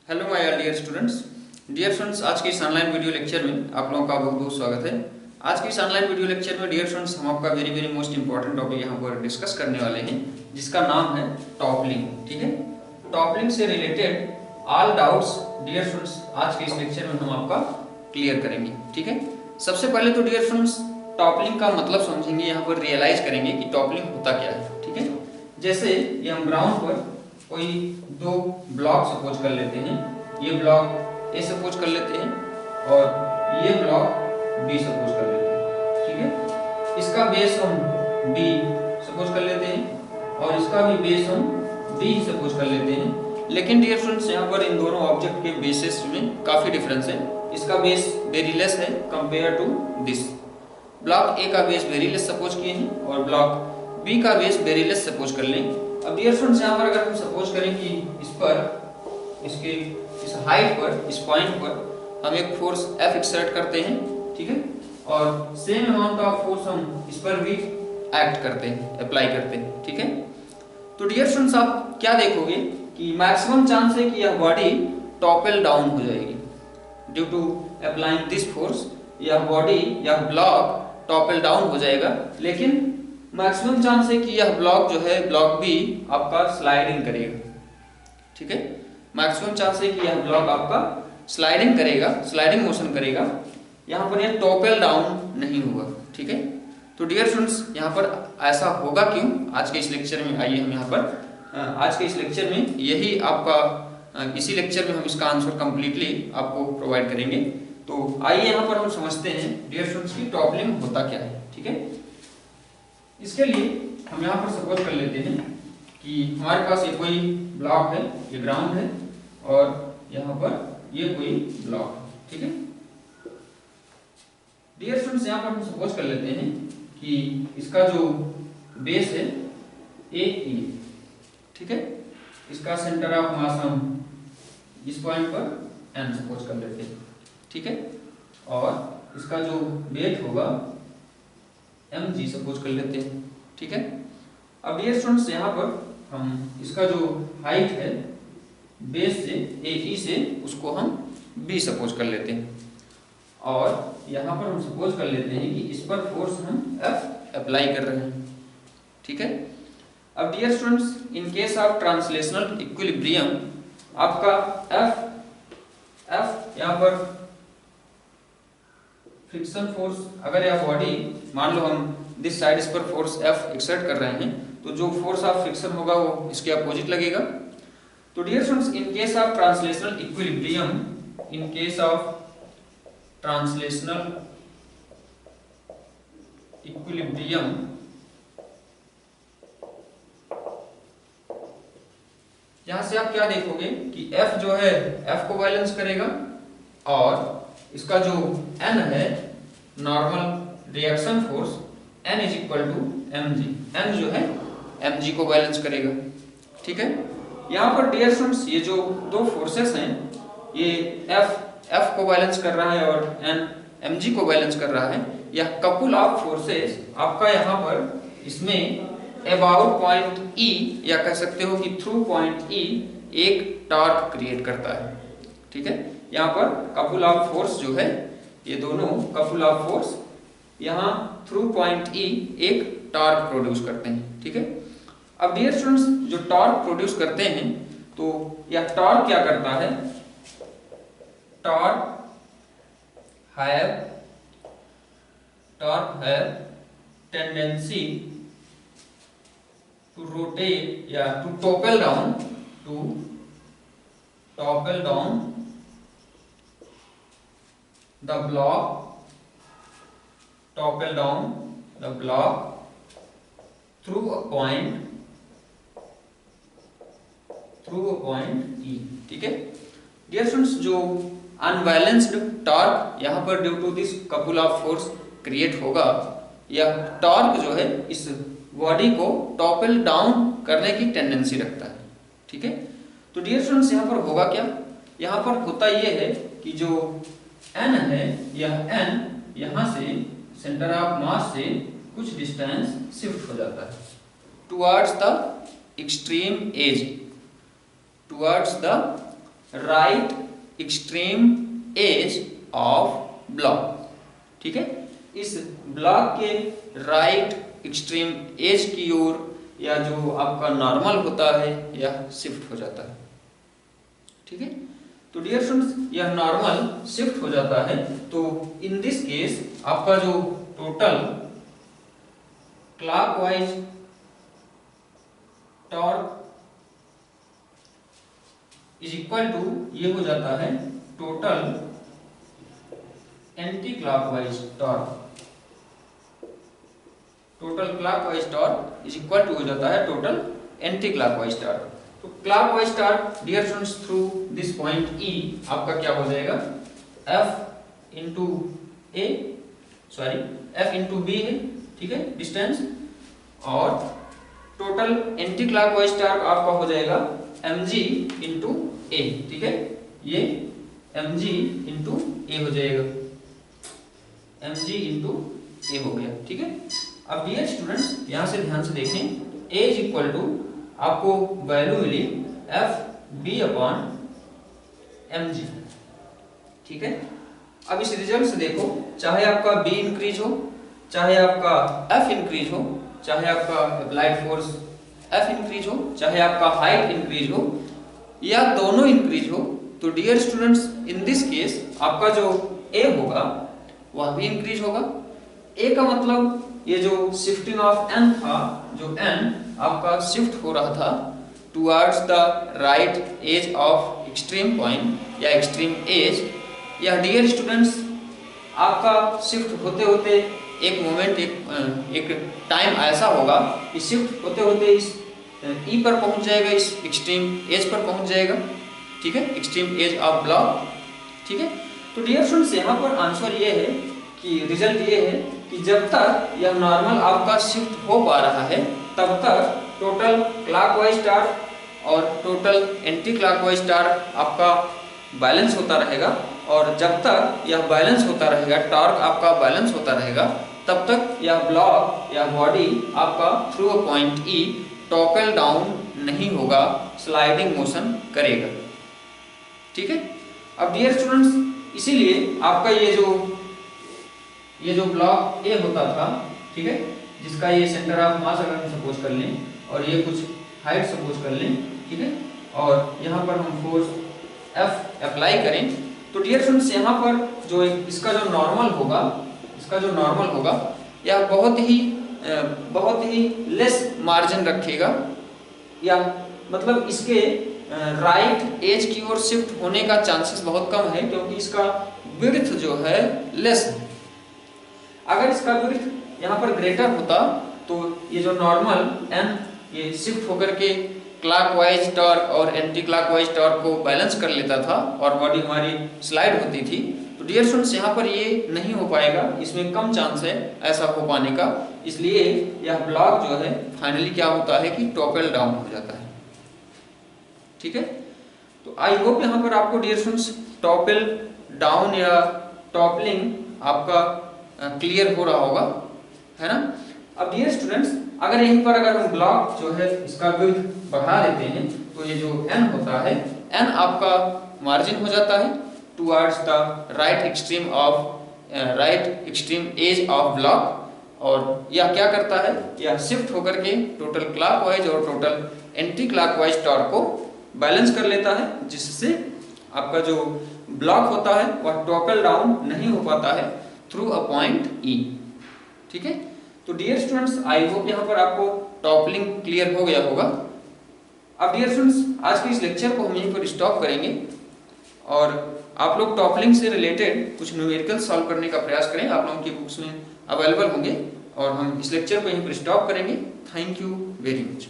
Hello my dear students, आज के इस ऑनलाइन वीडियो लेक्चर में आप लोगों का बहुत बहुत स्वागत है। आज के इस ऑनलाइन वीडियो लेक्चर में डियर स्टूडेंट्स हम आपका very very most important topic यहाँ पर डिस्कस करने वाले हैं, जिसका नाम है टॉपलिंग। ठीक है, टॉपलिंग से related all doubts dear students आज के इस लेक्चर में हम आपका क्लियर करेंगे। ठीक है, सबसे पहले तो डियर स्टूडेंट्स टॉपलिंग का मतलब समझेंगे, यहाँ पर रियलाइज करेंगे कि टॉपलिंग होता क्या है। ठीक है, जैसे ये हम ग्राउंड पर कोई दो ब्लॉक सपोज कर लेते हैं, ये ब्लॉक ए सपोज कर लेते हैं और ये ब्लॉक बी सपोज कर लेते हैं। ठीक है, इसका बेस हम बी सपोज कर लेते हैं और इसका भी बेस हम बी सपोज कर लेते हैं। लेकिन डियर फ्रेंड्स यहाँ पर इन दोनों ऑब्जेक्ट के बेसिस में काफी डिफरेंस है। इसका बेस वेरी लेस है compare to this. Block A का बेस वेरी लेस सपोज किए हैं और ब्लॉक बी का बेस वेरी लेस सपोज कर लें। अब डियर फ्रेंड्स यहाँ पर अगर हम सपोज करें कि इस पर इसके इस हाइट पर इस पॉइंट पर हम एक फोर्स F एक्सर्ट करते हैं। ठीक है, और सेम अमाउंट ऑफ फोर्स हम इस पर भी एक्ट करते हैं, अप्लाई करते हैं। ठीक है, तो डियर फ्रेंड्स आप क्या देखोगे कि मैक्सिमम चांस है कि यह बॉडी टॉपल डाउन हो जाएगी due to applying this force. यह बॉडी या ब्लॉक टॉपल डाउन हो जाएगा, लेकिन मैक्सिमम चांस है कि यह ब्लॉक जो है ब्लॉक बी आपका स्लाइडिंग करेगा। ठीक है, मैक्सिमम चांस है कि यह ब्लॉक आपका स्लाइडिंग करेगा, स्लाइडिंग मोशन करेगा, यहाँ पर यह टॉपल डाउन नहीं होगा। ठीक है, तो डियर स्टूडेंट्स यहाँ पर ऐसा होगा क्यों, आज के इस लेक्चर में आइए हम यहाँ पर आज के इस लेक्चर में यही आपका इसी लेक्चर में हम इसका आंसर कंप्लीटली आपको प्रोवाइड करेंगे। तो आइए यहाँ पर हम समझते हैं डियर स्टूडेंट्स की टॉपलिंग होता क्या है। ठीक है, इसके लिए हम यहाँ पर सपोज कर लेते हैं कि हमारे पास ये कोई ब्लॉक है, ये ग्राउंड है और यहाँ पर ये कोई ब्लॉक है। ठीक है, डियर स्टूडेंट्स यहाँ पर हम सपोज कर लेते हैं कि इसका जो बेस है ए। ठीक है, इसका सेंटर ऑफ मास हम इस पॉइंट पर एन सपोज कर लेते हैं। ठीक है, और इसका जो वेट होगा mg सपोज कर लेते हैं। ठीक है, अब डियर स्टूडेंट्स यहाँ पर हम इसका जो हाइट है बेस से ए से उसको हम b सपोज कर लेते हैं और यहाँ पर हम सपोज कर लेते हैं कि इस पर फोर्स हम F अप्लाई कर रहे हैं। ठीक है, अब dear students in case of translational equilibrium आपका F यहाँ पर फ्रिक्शन फोर्स, अगर यह बॉडी मान लो हम दिस साइड इस पर फोर्स F एक्सर्ट कर रहे हैं तो जो फोर्स ऑफ फ्रिक्शन होगा वो इसके अपोजिट लगेगा। तो dear students in case of translational equilibrium, in case of translational equilibrium यहां से आप क्या देखोगे कि F जो है F को बैलेंस करेगा और इसका जो N है normal reaction force N is equal to mg, N जो है mg को बैलेंस करेगा। ठीक है, यहाँ पर डियर स्टूडेंट्स ये जो दो फोर्सेस हैं, ये F को बैलेंस कर रहा है और N mg को बैलेंस कर रहा है। यह कपल ऑफ फोर्सेस आपका यहाँ पर इसमें अबाउट पॉइंट E या कह सकते हो कि थ्रू पॉइंट E एक टॉर्क क्रिएट करता है। ठीक है, यहाँ पर कपल ऑफ फोर्स जो है, ये दोनों कपल ऑफ फोर्स यहाँ थ्रू पॉइंट E एक टॉर्क प्रोड्यूस करते हैं। ठीक है, अब डियर स्टूडेंट्स जो टॉर्क प्रोड्यूस करते हैं तो यह टॉर्क क्या करता है, torque have tendency to rotate या to topple down the block through a point E। ठीक है, डियर स्टूडेंट्स जो अनबैलेंस्ड टॉर्क यहाँ पर due to this couple of force create होगा, यह टॉर्क जो है इस बॉडी को टॉपल डाउन करने की टेंडेंसी रखता है। ठीक है, तो डियर स्टूडेंट्स यहाँ पर होगा क्या, यहाँ पर होता यह है कि जो N है, यह N यहाँ से सेंटर ऑफ मास से कुछ डिस्टेंस शिफ्ट हो जाता है towards the extreme edge, towards the right extreme edge of block. ठीक है, इस ब्लॉक के राइट एक्सट्रीम एज की ओर या जो आपका नॉर्मल होता है यह शिफ्ट हो जाता है। ठीक है, तो डियर स्टूडेंट्स यह नॉर्मल शिफ्ट हो जाता है। तो इन दिस केस आपका जो total clockwise torque is equal to ये हो जाता है total anti clockwise torque. Total clockwise torque is equal to हो जाता है टोटल एंटी क्लॉकवाइज टॉर्क। तो clockwise torque dear students through this point E आपका क्या हो जाएगा, F into A sorry F into B है। ठीक है, डिस्टेंस, और टोटल एंटी क्लॉकवाइज टॉर्क आपका हो जाएगा mg इंटू A। ठीक है, ये mg इंटू A हो जाएगा, mg इंटू A हो गया। ठीक है, अब डियर स्टूडेंट्स यहां से ध्यान से देखें, A इज इक्वल टू आपको वैल्यू मिली FB अपॉन mg। ठीक है, अब इस रिजल्ट से देखो, चाहे आपका B इंक्रीज हो, चाहे आपका F इंक्रीज हो, चाहे आपका अप्लाइड फोर्स F इंक्रीज हो, चाहे आपका हाइट इंक्रीज हो, या दोनों इंक्रीज हो, तो dear students in this case आपका जो A होगा वह भी इंक्रीज होगा। A का मतलब ये जो शिफ्टिंग ऑफ n था, जो n आपका शिफ्ट हो रहा था towards the right edge of extreme point या एक्सट्रीम एज, या डियर स्टूडेंट्स आपका शिफ्ट होते होते एक मोमेंट एक टाइम ऐसा होगा कि शिफ्ट होते होते इस E पर पहुंच जाएगा, इस एक्सट्रीम एज पर पहुंच जाएगा। ठीक है, एक्सट्रीम एज ऑफ ब्लॉक। ठीक है, तो डियर स्टूडेंट्स यहाँ पर आंसर ये है कि रिजल्ट ये है कि जब तक यह नॉर्मल आपका शिफ्ट हो पा रहा है तब तक टोटल क्लॉकवाइज टॉर्क और टोटल एंटी क्लॉकवाइज टॉर्क आपका बैलेंस होता रहेगा, और जब तक यह बैलेंस होता रहेगा, टॉर्क आपका बैलेंस होता रहेगा, तब तक यह ब्लॉक या बॉडी आपका through a point E topple down नहीं होगा, स्लाइडिंग मोशन करेगा। ठीक है, अब डियर स्टूडेंट्स इसीलिए आपका ये जो ब्लॉक A होता था, ठीक है, जिसका ये सेंटर ऑफ मास अगर हम सपोज कर लें और ये कुछ हाइट सपोज कर लें, ठीक है, और यहाँ पर हम फोर्स F अप्लाई करें, तो डियर स्टूडेंट्स यहाँ पर जो इसका जो नॉर्मल होगा यह बहुत ही लेस मार्जिन रखेगा, या मतलब इसके राइट एज की ओर शिफ्ट होने का चांसेस बहुत कम है, क्योंकि इसका विड्थ जो है लेस है। अगर इसका विड्थ यहाँ पर ग्रेटर होता तो ये जो नॉर्मल n ये शिफ्ट होकर के क्लॉकवाइज टॉर्क और एंटी क्लॉकवाइज टॉर्क को बैलेंस कर लेता था और बॉडी हमारी स्लाइड होती थी। तो डियर स्टूडेंट्स यहाँ पर ये नहीं हो पाएगा, इसमें कम चांस है ऐसा हो पाने का, इसलिए यह ब्लॉक जो है फाइनली क्या होता है कि टॉपल डाउन हो जाता है। ठीक है, तो आई होप यहाँ पर आपको डियर स्टूडेंट्स टॉपल डाउन या टॉपलिंग आपका क्लियर हो रहा होगा, है ना। अब डियर स्टूडेंट्स अगर यहीं पर अगर हम ब्लॉक जो है इसका विड्थ बढ़ा देते हैं तो ये जो n होता है, n आपका मार्जिन हो जाता है towards the right extreme edge of block, और यह क्या करता है, यह शिफ्ट होकर के टोटल क्लॉकवाइज और टोटल एंटी क्लॉकवाइज टॉर्क को बैलेंस कर लेता है, जिससे आपका जो ब्लॉक होता है वह टॉपल डाउन नहीं हो पाता है थ्रू अ पॉइंट E। ठीक है, तो डियर स्टूडेंट्स आई होप यहाँ पर आपको टॉपलिंग क्लियर हो गया होगा। अब डियर स्टूडेंट्स आज के इस लेक्चर को हम यहीं पर स्टॉप करेंगे, और आप लोग टॉपलिंग से रिलेटेड कुछ न्यूमेरिकल सॉल्व करने का प्रयास करें, आप लोगों की बुक्स में अवेलेबल होंगे, और हम इस लेक्चर को यहीं पर स्टॉप करेंगे। Thank you very much.